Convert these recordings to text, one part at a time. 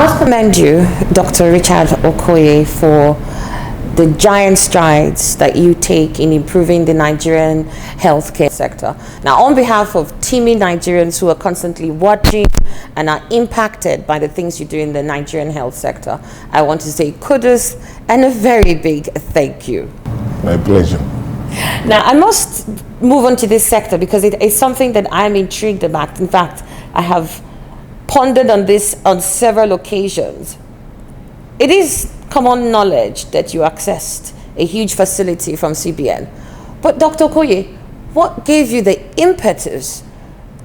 must commend you, Dr. Richard Okoye, for the giant strides that you take in improving the Nigerian healthcare sector. Now, on behalf of teeming Nigerians who are constantly watching and are impacted by the things you do in the Nigerian health sector, I want to say kudos and a very big thank you. My pleasure. Now, I must move on to this sector because it is something that I'm intrigued about. In fact, I have pondered on this on several occasions. It is common knowledge that you accessed a huge facility from CBN. But Dr. Okoye, what gave you the impetus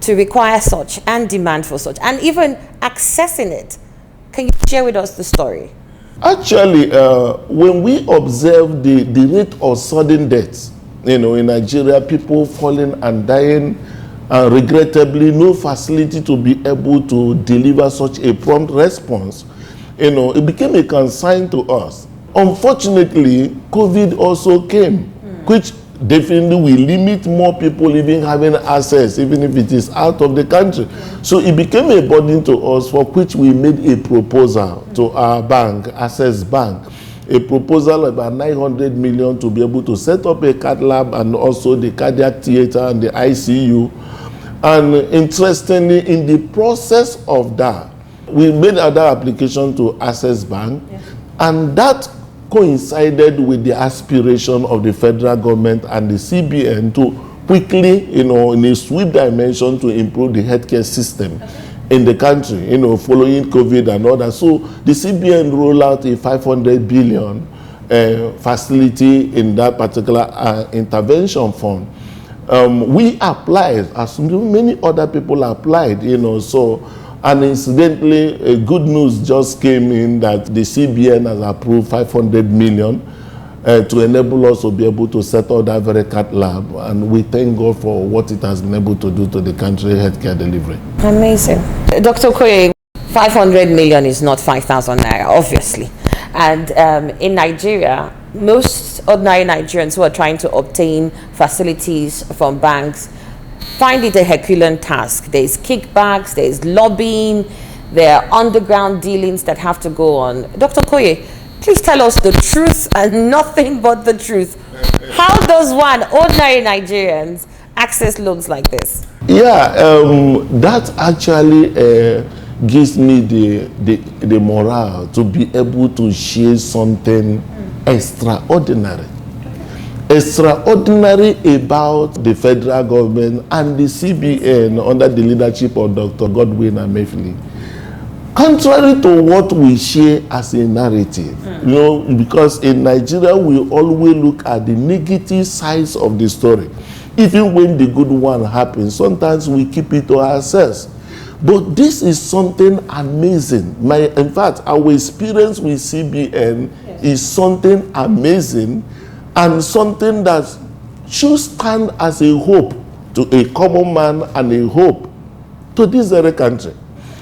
to require such and demand for such and even accessing it? Can you share with us the story? Actually, when we observe the rate of sudden deaths, in Nigeria, people falling and dying, and regrettably, no facility to be able to deliver such a prompt response, it became a concern to us. Unfortunately, COVID also came, which definitely will limit more people even having access, even if it is out of the country. So it became a burden to us, for which we made a proposal to our bank, Access Bank, a proposal of about 900 million to be able to set up a cath lab and also the cardiac theater and the ICU. And interestingly, in the process of that, we made another application to Access Bank, and that coincided with the aspiration of the federal government and the CBN to quickly, in a sweep dimension, to improve the healthcare system in the country, following COVID and all that. So the CBN rolled out a 500 billion facility in that particular intervention fund. We applied, as many other people applied, and incidentally, good news just came in that the CBN has approved 500 million to enable us to be able to set up that very cath lab, and we thank God for what it has been able to do to the country healthcare delivery. Amazing. Dr. Okoye, 500 million is not 5,000 naira, obviously. And in Nigeria, most ordinary Nigerians who are trying to obtain facilities from banks find it a Herculean task. There's kickbacks, there's lobbying, there are underground dealings that have to go on. Dr. Okoye, please tell us the truth and nothing but the truth. How does one, ordinary Nigerians, access loans like this? Yeah, that actually gives me the morale to be able to share something extraordinary. Extraordinary about the federal government and the CBN under the leadership of Dr. Godwin Emefiele. Contrary to what we share as a narrative, because in Nigeria we always look at the negative sides of the story. Even when the good one happens, sometimes we keep it to ourselves. But this is something amazing. In fact, our experience with CBN is something amazing, and something that should stand as a hope to a common man and a hope to this very country.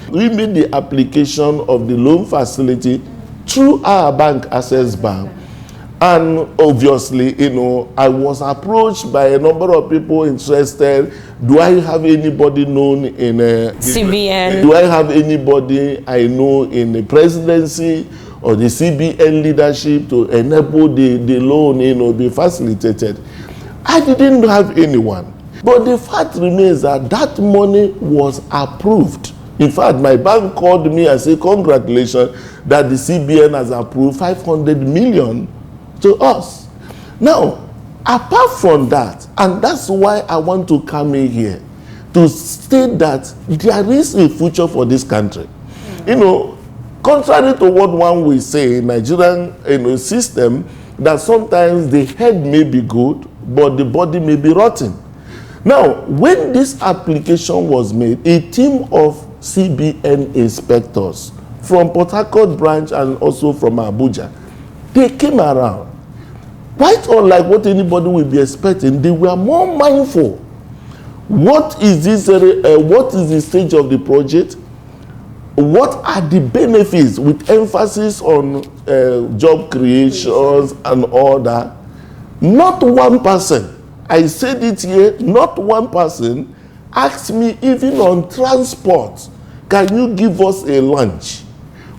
We made the application of the loan facility through our bank, Access Bank. And obviously, I was approached by a number of people interested. Do I have anybody known in CBN? Do I have anybody I know in the presidency or the CBN leadership to enable the loan, be facilitated? I didn't have anyone. But the fact remains that money was approved. In fact, my bank called me and said, congratulations that the CBN has approved 500 million to us. Now, apart from that, and that's why I want to come in here, to state that there is a future for this country. Contrary to what one will say in Nigerian system, that sometimes the head may be good, but the body may be rotten. Now, when this application was made, a team of CBN inspectors from Port Harcourt branch and also from Abuja, they came around. Quite unlike what anybody will be expecting, they were more mindful. What is the stage of the project? What are the benefits, with emphasis on job creations and all that? Not one person, I said it here, not one person asked me even on transport, can you give us a lunch?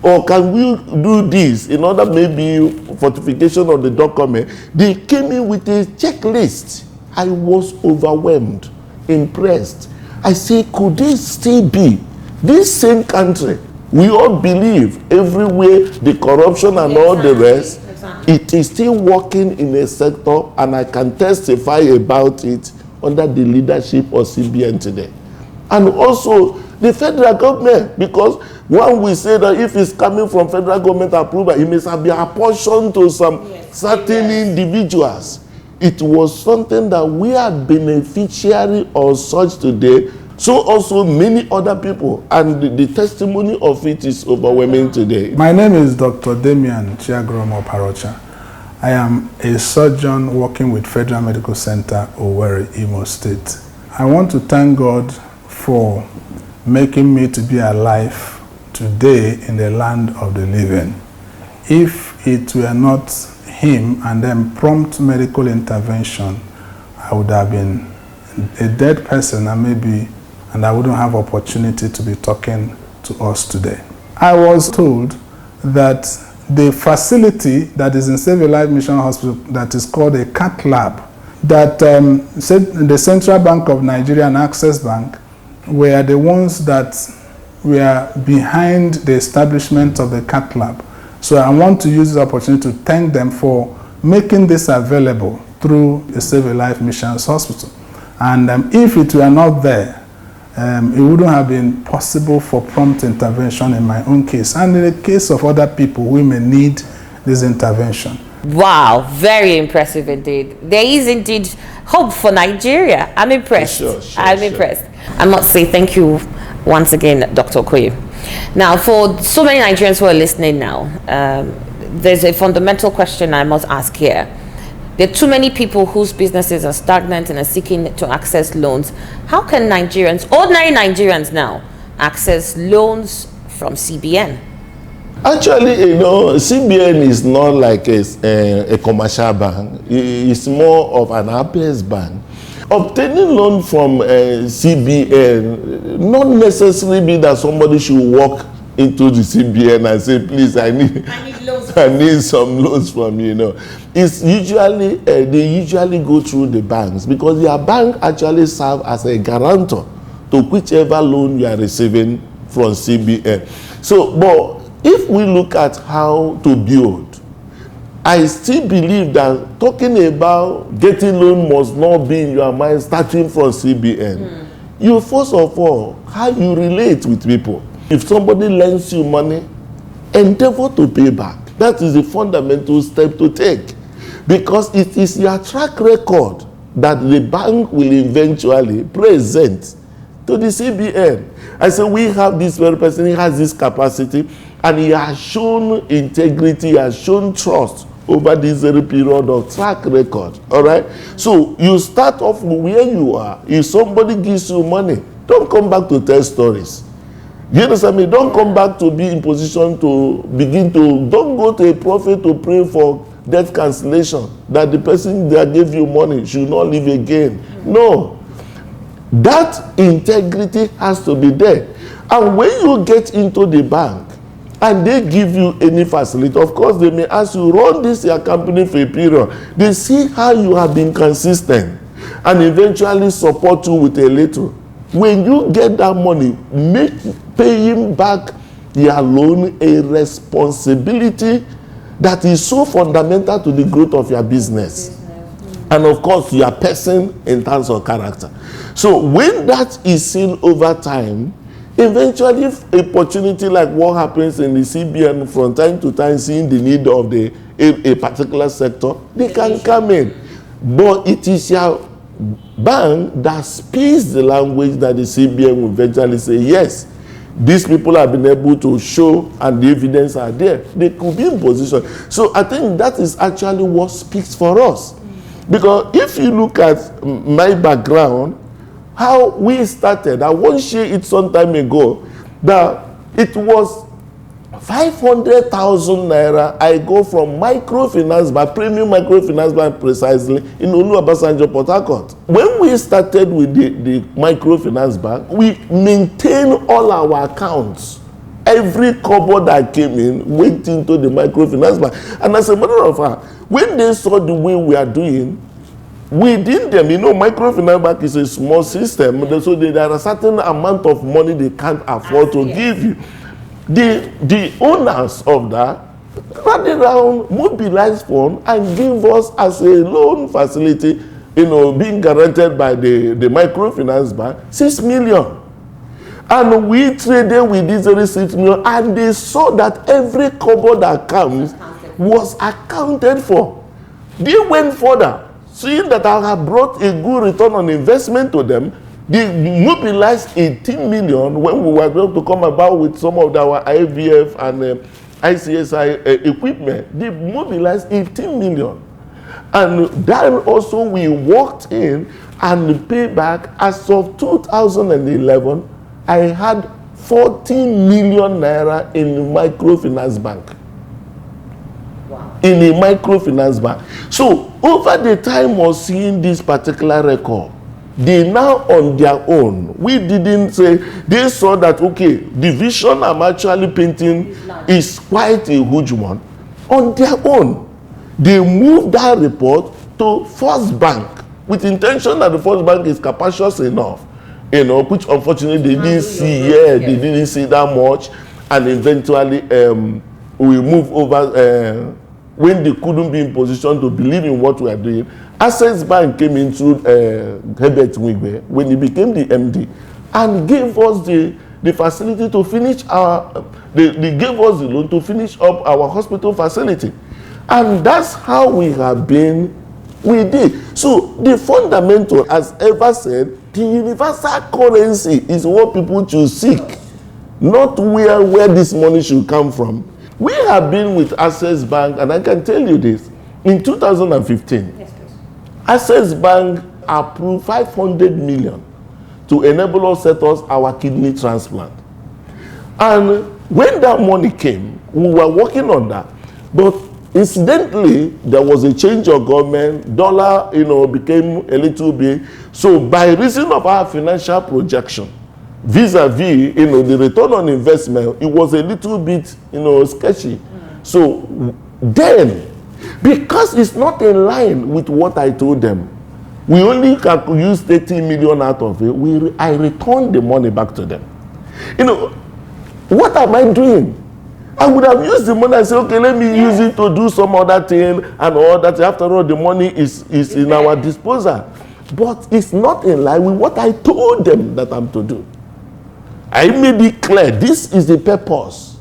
Or can we do this in order maybe fortification of the document? They came in with a checklist. I was overwhelmed, impressed. I say, could this still be this same country? We all believe everywhere the corruption and all the rest, it is still working in a sector, and I can testify about it under the leadership of CBN today. And also the federal government, because one will say that if it's coming from federal government approval, it must be apportioned to some certain individuals. It was something that we are beneficiary of such today. So also many other people, and the testimony of it is overwhelming today. My name is Dr. Damian Chiagromo Parocha. I am a surgeon working with Federal Medical Center, Owerri, Imo State. I want to thank God for making me to be alive today in the land of the living. If it were not him and then prompt medical intervention, I would have been a dead person, and I wouldn't have opportunity to be talking to us today. I was told that the facility that is in CBN Mission Hospital that is called a cath lab, that the Central Bank of Nigeria and Access Bank were the ones that were behind the establishment of the cath lab. So I want to use this opportunity to thank them for making this available through the CBN Missions Hospital. And if it were not there, it wouldn't have been possible for prompt intervention in my own case and in the case of other people who may need this intervention. Wow, very impressive indeed. There is indeed hope for Nigeria. I'm impressed. I'm impressed. I must say thank you once again, Dr. Okoye. Now, for so many Nigerians who are listening now, there's a fundamental question I must ask here. There are too many people whose businesses are stagnant and are seeking to access loans. How can Nigerians, ordinary Nigerians now, access loans from CBN? Actually, CBN is not like a commercial bank. It's more of an APS bank. Obtaining loan from CBN, not necessarily be that somebody should walk into the CBN and say, please, I need some loans from you. It's usually they usually go through the banks, because their bank actually serve as a guarantor to whichever loan you are receiving from CBN. So, but if we look at how to build, I still believe that talking about getting loan must not be in your mind starting from CBN. You first of all, how you relate with people. If somebody lends you money, endeavor to pay back. That is the fundamental step to take, because it is your track record that the bank will eventually present to the CBN. I say, we have this very person, he has this capacity, and he has shown integrity, he has shown trust over this very period of track record. All right? So you start off where you are. If somebody gives you money, don't come back to tell stories. You understand me? Don't come back to be in position to don't go to a prophet to pray for debt cancellation, that the person that gave you money should not live again. No. That integrity has to be there. And when you get into the bank and they give you any facility, of course they may ask you, run this your company for a period. They see how you have been consistent and eventually support you with a little. When you get that money, make paying back your loan a responsibility that is so fundamental to the growth of your business. And of course, your person in terms of character. So when that is seen over time, eventually if opportunity like what happens in the CBN from time to time, seeing the need of a particular sector, they can come in. But it is your bank that speaks the language that the CBN will eventually say, yes, these people have been able to show and the evidence are there. They could be in position. So I think that is actually what speaks for us. Because if you look at my background, how we started, I won't share it some time ago, that it was 500,000 naira. I go from microfinance bank, premium microfinance bank precisely, in Oluwabasanjo, Port Harcourt. When we started with the microfinance bank, we maintain all our accounts Every kobo that came in went into the microfinance bank. And as a matter of fact, when they saw the way we are doing, within them, microfinance bank is a small system, so there are a certain amount of money they can't afford to give you. The owners of that ran around, mobilized funds, and give us as a loan facility, being guaranteed by the microfinance bank, 6 million. And we traded with this very 6 million, and they saw that every kobo that comes was accounted for. They went further, seeing that I have brought a good return on investment to them. They mobilized 18 million when we were going to come about with some of our IVF and ICSI equipment. They mobilized 18 million. And then also we walked in and paid back. As of 2011, I had 14 million naira in microfinance bank. Wow. In a microfinance bank. So over the time of seeing this particular record, they now on their own, we didn't say, they saw that, okay, the vision I'm actually painting is quite a huge one. On their own, they moved that report to First Bank with intention that the First Bank is capacious enough, which unfortunately they didn't see. They didn't see that much, and eventually we moved over when they couldn't be in position to believe in what we are doing. Access Bank came in through Herbert Wigwe when he became the MD and gave us the facility to finish they gave us the loan to finish up our hospital facility. And that's how we have been with it. So the fundamental, as ever said, the universal currency is what people should seek, not where this money should come from. We have been with Access Bank, and I can tell you this, in 2015, Access Bank approved 500 million to enable us set us our kidney transplant. And when that money came, we were working on that. But incidentally, there was a change of government, dollar, became a little bit. So by reason of our financial projection, vis-a-vis, the return on investment, it was a little bit, sketchy. So then, because it's not in line with what I told them, we only can use 30 million out of it. I returned the money back to them. What am I doing? I would have used the money and say, okay, let me use it to do some other thing and all that. After all, the money is in our disposal. But it's not in line with what I told them that I'm to do. I made it clear, this is the purpose.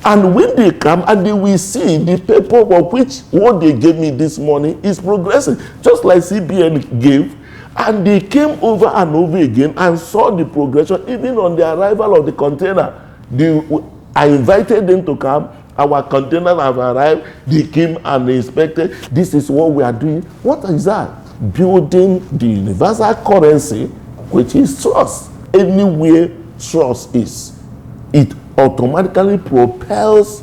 And when they come and they will see the paper of which what they gave me this morning is progressing, just like CBN gave, and they came over and over again and saw the progression even on the arrival of the container. I invited them to come. Our containers have arrived. They came and they inspected. This is what we are doing. What is that? Building the universal currency, which is trust. Anywhere trust is, it automatically propels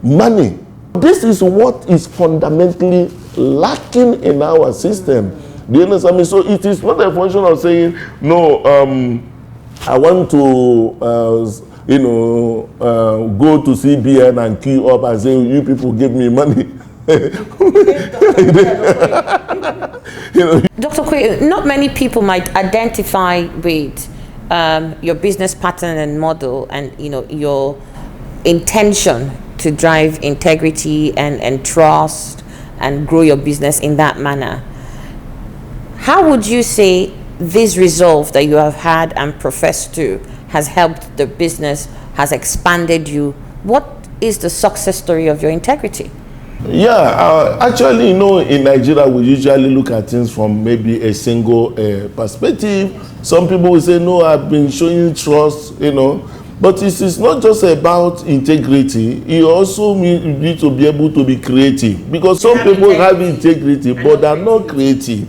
money. This is what is fundamentally lacking in our system. Do you understand me? So it is not a function of saying, no, I want to go to CBN and queue up and say, you people give me money. Dr. Okoye, not many people might identify with your business pattern and model and your intention to drive integrity and trust and grow your business in that manner. How would you say this resolve that you have had and profess to has helped the business, has expanded you? What is the success story of your integrity? Yeah, actually, in Nigeria, we usually look at things from maybe a single perspective. Some people will say, no, I've been showing trust, But it is not just about integrity. You also need to be able to be creative. Because some people have integrity, but they are not creative.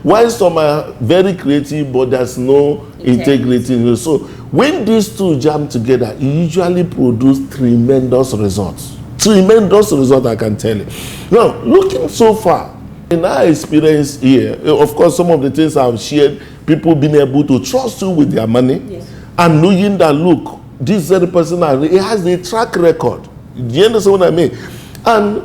While some are very creative, but there's no integrity. So when these two jam together, it usually produce tremendous results. Tremendous result, I can tell you. Now, looking so far, in our experience here, of course, some of the things I've shared, people being able to trust you with their money, and knowing that, look, this very person, and he has a track record. Do you understand what I mean? And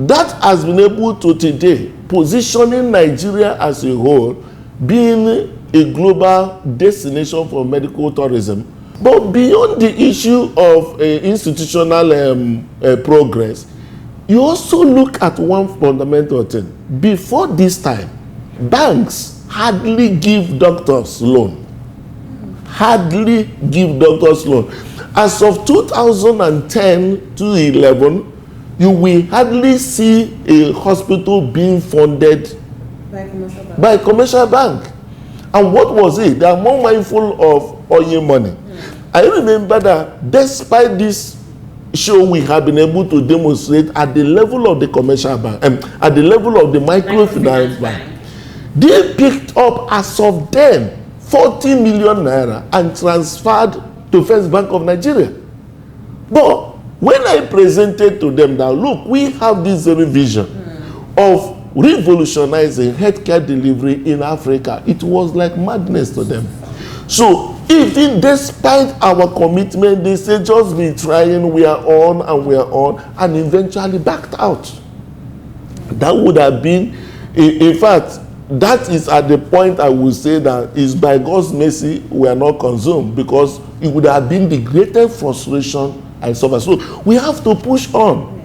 that has been able to today positioning Nigeria as a whole being a global destination for medical tourism. But beyond the issue of institutional progress, you also look at one fundamental thing. Before this time, banks hardly give doctors loan. Hardly give doctors loan. As of 2010 to 11, you will hardly see a hospital being funded by a commercial bank. And what was it? They are more mindful of Okoye money. I remember that despite this show we have been able to demonstrate at the level of the commercial bank, at the level of the microfinance bank, they picked up as of then 40 million naira and transferred to First Bank of Nigeria. But when I presented to them that, look, we have this very vision of revolutionizing healthcare delivery in Africa, it was like madness to them. So even despite our commitment, they say just be trying, we are on, and eventually backed out. That would have been, in fact, that is at the point I will say that is by God's mercy we are not consumed, because it would have been the greatest frustration I suffer. So we have to push on.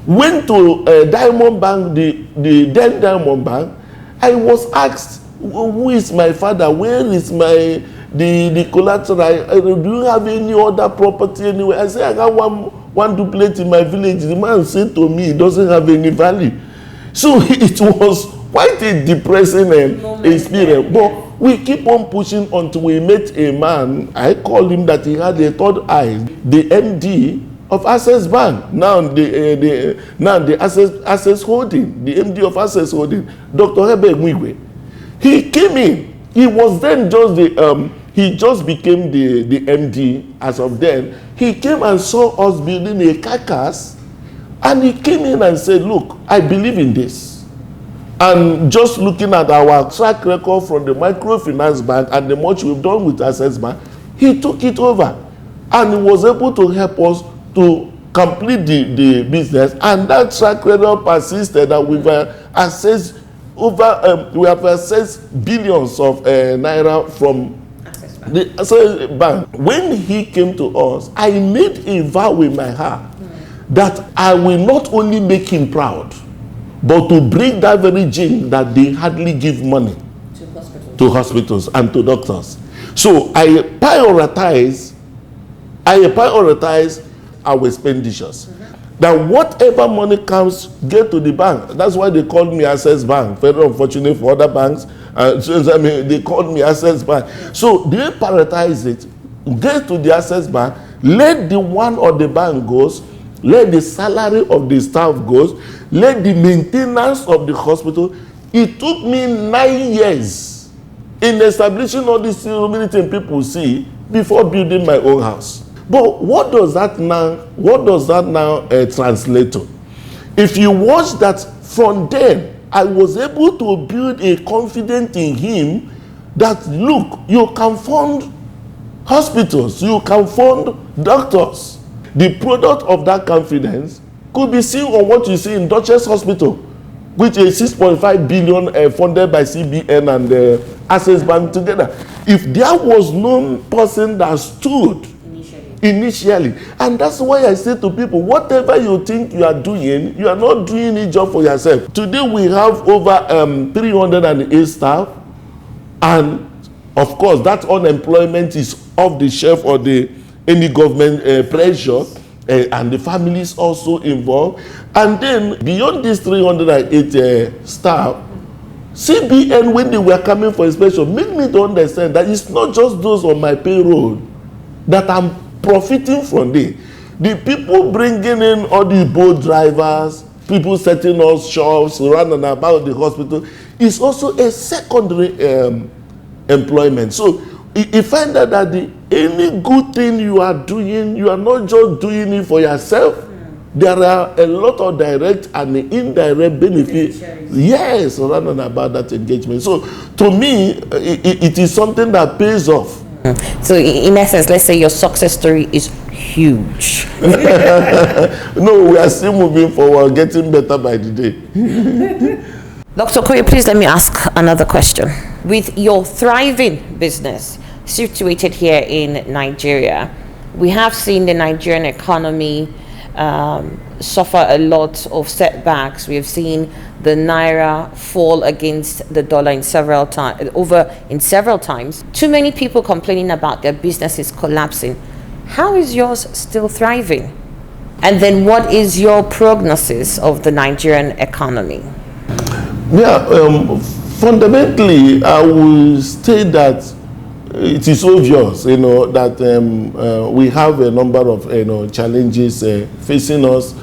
Went to Diamond Bank, the then Diamond Bank. I was asked, who is my father? Where is my the collateral? Do you have any other property anywhere? I said, I got one duplex in my village. The man said to me, it doesn't have any value. So it was quite a depressing experience. But we keep on pushing until we met a man. I called him that he had a third eye, the MD of Access Bank. Now the Access Holding, the MD of Access Holding, Dr. Hebe Mwigwe. He came in. He was then just he just became the MD as of then. He came and saw us building a carcass, and he came in and said, look, I believe in this. And just looking at our track record from the microfinance bank and the much we've done with Access Bank, he took it over and he was able to help us to complete the business. And that track record persisted, and we've accessed we have accessed billions of naira from the Access Bank. When he came to us, I made a vow in my heart that I will not only make him proud, but to bring that very gene that they hardly give money to hospitals and to doctors. So I prioritize our expenditures. That whatever money comes, get to the bank. That's why they called me Access Bank. Very unfortunate for other banks. They called me Access Bank. So they prioritize it. Get to the Access Bank. Let the one of the bank goes. Let the salary of the staff goes. Let the maintenance of the hospital. It took me 9 years in establishing all these things people see before building my own house. But what does that now translate to? If you watch that from then, I was able to build a confidence in him that, look, you can fund hospitals, you can fund doctors. The product of that confidence could be seen on what you see in Dutchess Hospital, which is 6.5 billion funded by CBN and Access Bank together. If there was no person that stood initially, and that's why I say to people, whatever you think you are doing, you are not doing it just for yourself. Today we have over 308 staff, and of course that unemployment is off the shelf or any government pressure, and the families also involved. And then beyond these 308 staff, CBN, when they were coming for inspection, made me to understand that it's not just those on my payroll that I'm profiting from the people bringing in all the boat drivers, people setting up shops, running about the hospital, is also a secondary employment. So you find out that any good thing you are doing, you are not just doing it for yourself. There are a lot of direct and indirect benefits. Yes, running about that engagement. So to me, it is something that pays off. So in essence, let's say your success story is huge. No, we are still moving forward, getting better by the day. Dr. Okoye, please let me ask another question. With your thriving business situated here in Nigeria, we have seen the Nigerian economy suffer a lot of setbacks. We have seen the naira fall against the dollar in several times. Too many people complaining about their businesses collapsing. How is yours still thriving? And then what is your prognosis of the Nigerian economy? Yeah, fundamentally, I will state that it is obvious, that we have a number of, challenges facing us,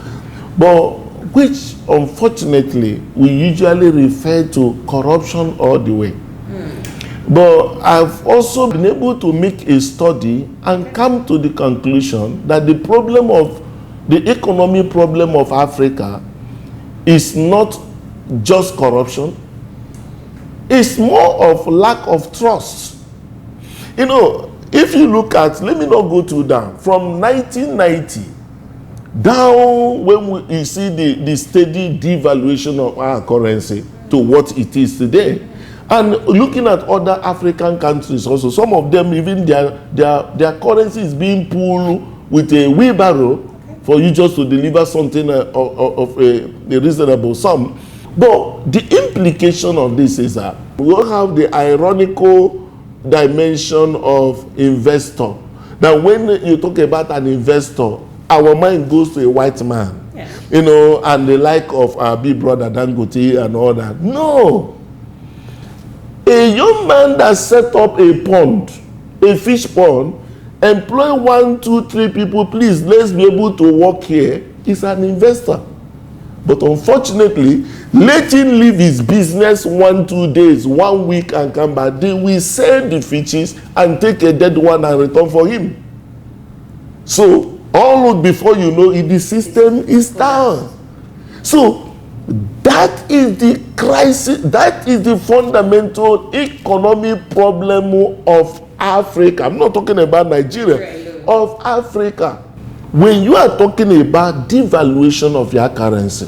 but which, unfortunately, we usually refer to corruption all the way. But I've also been able to make a study and come to the conclusion that the economic problem of Africa is not just corruption. It's more of lack of trust. If you look at, let me not go too down, from 1990 down, when you see the steady devaluation of our currency to what it is today, and looking at other African countries also, some of them even their currency is being pulled with a wheelbarrow for you just to deliver something of a reasonable sum. But the implication of this is that we will have the ironical dimension of investor. That when you talk about an investor, our mind goes to a white man, and the like of our big brother Dangote and all that. No. A young man that set up a pond, a fish pond, employ 1, 2, 3 people, please, let's be able to work here, is an investor. But unfortunately, let him leave his business 1, 2 days, 1 week and come back. They will sell the fishes and take a dead one and return for him. So, all before you know it, the system is down. So, that is the crisis, that is the fundamental economic problem of Africa. I'm not talking about Nigeria, of Africa. When you are talking about devaluation of your currency,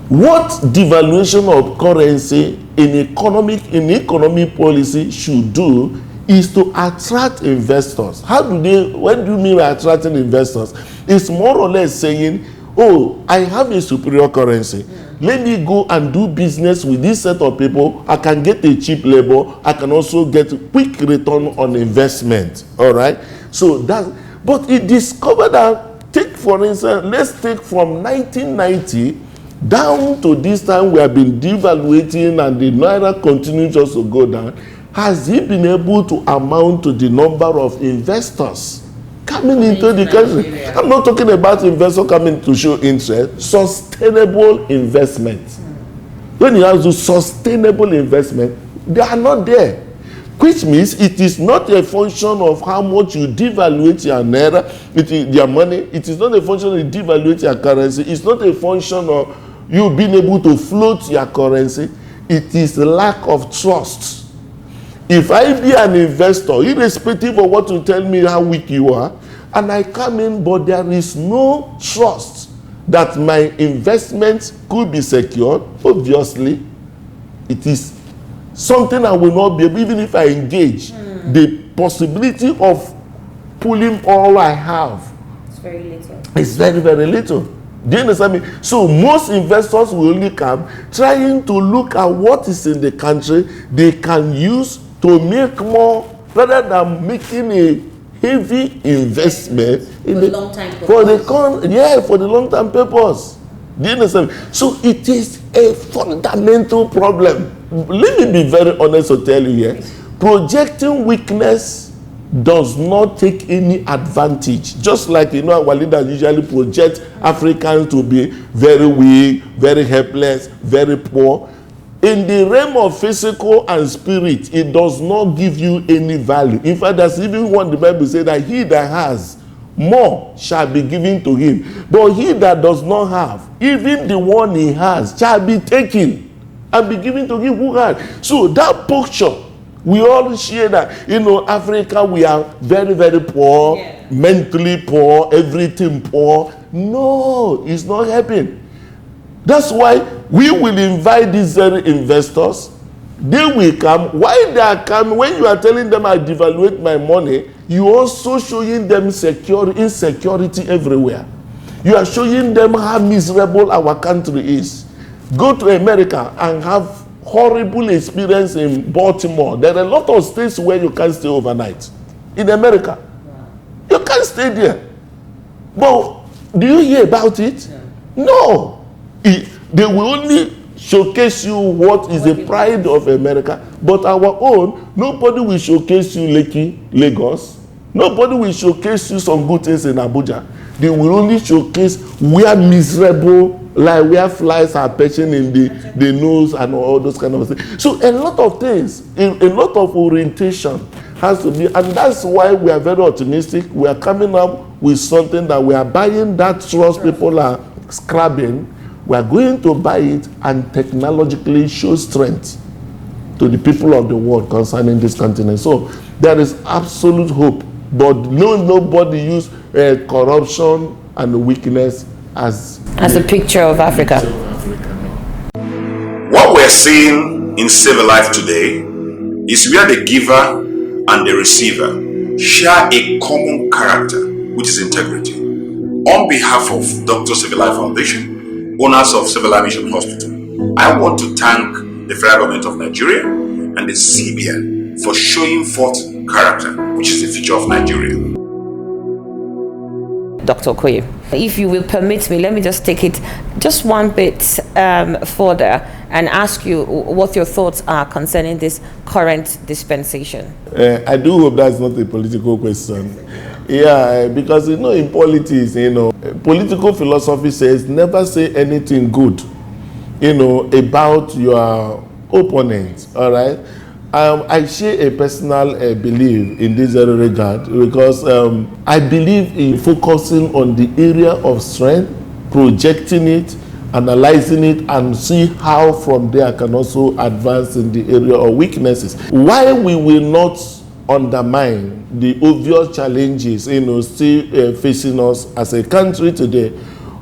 what devaluation of currency in economic policy should do is to attract investors. What do you mean by attracting investors? It's more or less saying, oh, I have a superior currency. Let me go and do business with this set of people. I can get a cheap labor. I can also get a quick return on investment. All right? So but it discovered that, for instance, let's take from 1990 down to this time we have been devaluating and the naira continues just to go down. Has he been able to amount to the number of investors coming into the country? I'm not talking about investors coming to show interest. Sustainable investment. When you have to sustainable investment, they are not there. Which means it is not a function of how much you devaluate your naira, your money. It is not a function of you devaluate your currency. It's not a function of you being able to float your currency. It is lack of trust. If I be an investor, irrespective of what you tell me how weak you are, and I come in, but there is no trust that my investments could be secured, obviously, it is something I will not be able, even if I engage, the possibility of pulling all I have. It's very little. It's very, very little. Do you understand me? So most investors will only come trying to look at what is in the country they can use to make more, rather than making a heavy investment in the long-term purpose. Do you understand? So it is a fundamental problem. Let me be very honest to tell you here. Projecting weakness does not take any advantage. Just like, our leaders usually project Africans to be very weak, very helpless, very poor. In the realm of physical and spirit, it does not give you any value. In fact, that's even what the Bible says, that he that has more shall be given to him. But he that does not have, even the one he has, shall be taken and be given to him who has. So that posture We all share that. You know, Africa, we are very, very poor, mentally poor, everything poor. No, it's not helping. That's why we will invite these very investors. They will come. Why they are coming? When you are telling them I devaluate my money, you also showing them insecurity everywhere. You are showing them how miserable our country is. Go to America and have horrible experience in Baltimore. There are a lot of states where you can't stay overnight. In America, you can't stay there. But do you hear about it? No. They will only showcase you what is the pride of America. But our own, nobody will showcase you Lekki, Lagos. Nobody will showcase you some good things in Abuja. They will only showcase where miserable, like where flies are perching in the nose and all those kind of things. So a lot of things, a lot of orientation has to be, and that's why we are very optimistic. We are coming up with something that we are buying that trust people are scrapping. We are going to buy it and technologically show strength to the people of the world concerning this continent. So there is absolute hope, but nobody use corruption and weakness as a picture of Africa. What we're seeing in CBN today is where the giver and the receiver share a common character, which is integrity. On behalf of DrSaveAlife Foundation, owners of CBN Mission Hospital, I want to thank the federal government of Nigeria and the CBN for showing forth character, which is the future of Nigeria. Dr. Okoye, if you will permit me, let me just take it just one bit further and ask you what your thoughts are concerning this current dispensation. I do hope that's not a political question. Yeah, because in politics, political philosophy says never say anything good, about your opponent. All right. I share a personal belief in this regard because I believe in focusing on the area of strength, projecting it, analyzing it, and see how from there I can also advance in the area of weaknesses. Why we will not undermine the obvious challenges still facing us as a country today,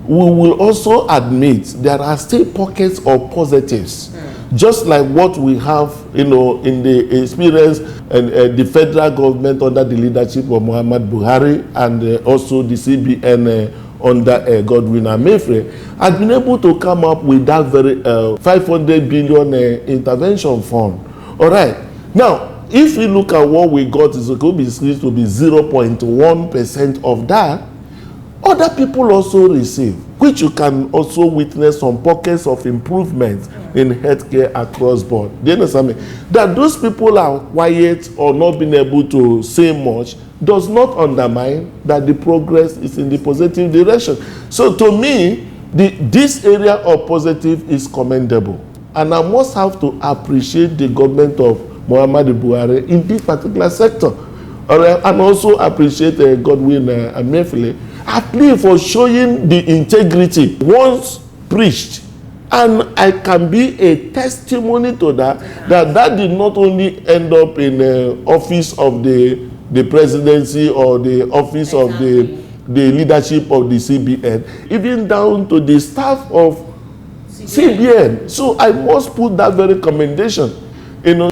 we will also admit there are still pockets of positives. Just like what we have, in the experience and the federal government under the leadership of Muhammad Buhari and also the CBN under Godwin Emefiele, had been able to come up with that very 500 billion intervention fund. All right. Now, if we look at what we got, it's going to be 0.1% of that. Other people also receive, which you can also witness some pockets of improvement in healthcare across board. Do you understand me? That those people are quiet or not being able to say much does not undermine that the progress is in the positive direction. So to me, this area of positive is commendable. And I must have to appreciate the government of Muhammad Buhari in this particular sector. All right? And also appreciate Godwin Emefiele, at least for showing the integrity once preached. And I can be a testimony to that did not only end up in the office of the presidency or the office of the leadership of the CBN, even down to the staff of CBN. So I must put that very commendation.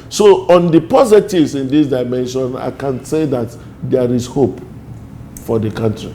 So on the positives in this dimension, I can say that there is hope for the country.